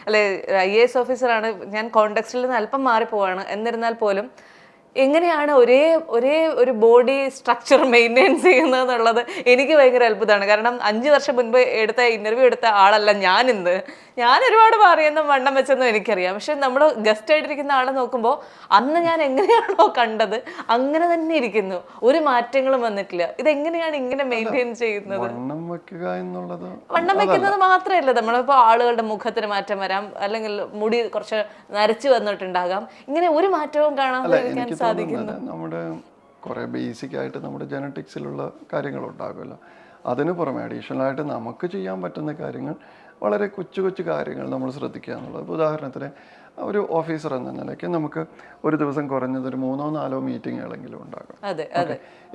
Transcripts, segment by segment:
അല്ലെ IAS ഓഫീസറാണ്, ഞാൻ കോണ്ടെക്സ്റ്റിൽ നിന്ന് അല്പം മാറിപ്പോവാണ്. എന്നിരുന്നാൽ പോലും എങ്ങനെയാണ് ഒരേ ഒരേ ഒരു ബോഡി സ്ട്രക്ചർ മെയിൻറ്റെയിൻസ് ചെയ്യുന്നത് എന്നുള്ളത് എനിക്ക് ഭയങ്കര അത്ഭുതമാണ്. കാരണം 5 വർഷം മുൻപ് ഇന്റർവ്യൂ എടുത്ത ആളല്ല ഞാൻ ഒരുപാട് മാറിയെന്നും വണ്ണം വെച്ചെന്നും എനിക്കറിയാം. പക്ഷെ നമ്മൾ ഗസ്റ്റ് ആയിട്ടിരിക്കുന്ന ആളെ നോക്കുമ്പോൾ അന്ന് ഞാൻ എങ്ങനെയാണോ കണ്ടത് അങ്ങനെ തന്നെ ഇരിക്കുന്നു, ഒരു മാറ്റങ്ങളും വന്നിട്ടില്ല. ഇതെങ്ങനെയാണ് ഇങ്ങനെ മെയിൻറ്റെയിൻ ചെയ്യുന്നത്? വണ്ണം വെക്കുന്നത് മാത്രമല്ല, നമ്മളിപ്പോൾ ആളുകളുടെ മുഖത്തിന് മാറ്റം വരാം, അല്ലെങ്കിൽ മുടി കുറച്ച് നരച്ചു വന്നിട്ടുണ്ടാകാം, ഇങ്ങനെ ഒരു മാറ്റവും കാണാൻ സാധിക്കുന്നു. നമ്മുടെ കുറെ ബേസിക് ആയിട്ട് നമ്മുടെ ജനറ്റിക്സിലുള്ള കാര്യങ്ങൾ ഉണ്ടാകുമല്ലോ. അതിന് പുറമെ അഡീഷണൽ ആയിട്ട് നമുക്ക് ചെയ്യാൻ പറ്റുന്ന കാര്യങ്ങൾ, വളരെ കൊച്ചു കൊച്ചു കാര്യങ്ങൾ നമ്മൾ ശ്രദ്ധിക്കുക എന്നുള്ളത്. ഇപ്പോൾ ഉദാഹരണത്തിന് ഒരു ഓഫീസർ എന്ന നിലയ്ക്ക് നമുക്ക് ഒരു ദിവസം കുറഞ്ഞത് ഒരു 3-4 മീറ്റിങ്ങുകളെങ്കിലും ഉണ്ടാകും.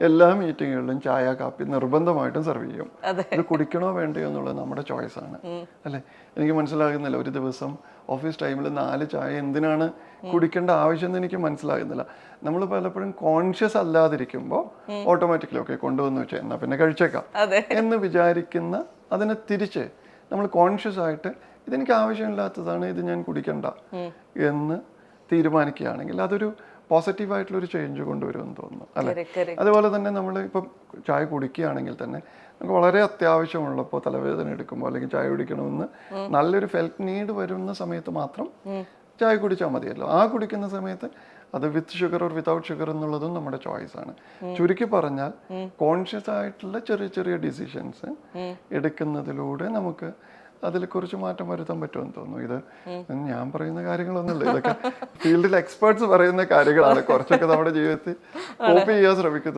എല്ലാ മീറ്റിങ്ങുകളിലും ചായ കാപ്പി നിർബന്ധമായിട്ടും സെർവ് ചെയ്യും. ഇത് കുടിക്കണോ വേണ്ടയോ എന്നുള്ളത് നമ്മുടെ ചോയ്സാണ് അല്ലേ. എനിക്ക് മനസ്സിലാകുന്നില്ല, ഒരു ദിവസം ഓഫീസ് ടൈമിൽ 4 ചായ എന്തിനാണ് കുടിക്കേണ്ട ആവശ്യം എന്ന് എനിക്ക് മനസ്സിലാകുന്നില്ല. നമ്മൾ പലപ്പോഴും കോൺഷ്യസ് അല്ലാതിരിക്കുമ്പോൾ ഓട്ടോമാറ്റിക്കലി ഓക്കെ കൊണ്ടുവന്ന് വെച്ചാൽ എന്നാൽ പിന്നെ കഴിച്ചേക്കാം എന്ന് വിചാരിക്കുന്ന, അതിനെ തിരിച്ച് നമ്മൾ കോൺഷ്യസ് ആയിട്ട് ഇതെനിക്ക് ആവശ്യമില്ലാത്തതാണ്, ഇത് ഞാൻ കുടിക്കണ്ട എന്ന് തീരുമാനിക്കുകയാണെങ്കിൽ അതൊരു പോസിറ്റീവായിട്ടുള്ളൊരു ചേഞ്ച് കൊണ്ടുവരുമെന്ന് തോന്നുന്നു അല്ലേ. അതുപോലെ തന്നെ നമ്മൾ ഇപ്പം ചായ കുടിക്കുകയാണെങ്കിൽ തന്നെ നമുക്ക് വളരെ അത്യാവശ്യമുള്ളപ്പോൾ, തലവേദന എടുക്കുമ്പോൾ അല്ലെങ്കിൽ ചായ കുടിക്കണമെന്ന് നല്ലൊരു ഫെൽറ്റ് നീഡ് വരുന്ന സമയത്ത് മാത്രം ചായ കുടിച്ചാൽ മതിയല്ലോ. ആ കുടിക്കുന്ന സമയത്ത് അത് with sugar or without sugar എന്നുള്ളതും നമ്മുടെ ചോയ്സാണ്. ചുരുക്കി പറഞ്ഞാൽ കോൺഷ്യസ് ആയിട്ടുള്ള ചെറിയ ചെറിയ ഡിസിഷൻസ് എടുക്കുന്നതിലൂടെ നമുക്ക് അതിൽ കുറച്ച് മാറ്റം വരുത്താൻ പറ്റുമെന്ന് തോന്നുന്നു. ഇത് ഞാൻ പറയുന്ന കാര്യങ്ങളൊന്നുമില്ല, ഇതൊക്കെ ഫീൽഡിൽ എക്സ്പേർട്സ് പറയുന്ന കാര്യങ്ങളാണ്. കുറച്ചൊക്കെ നമ്മുടെ ജീവിതത്തിൽ കോപ്പി ചെയ്യാൻ ശ്രമിക്കുന്നത്.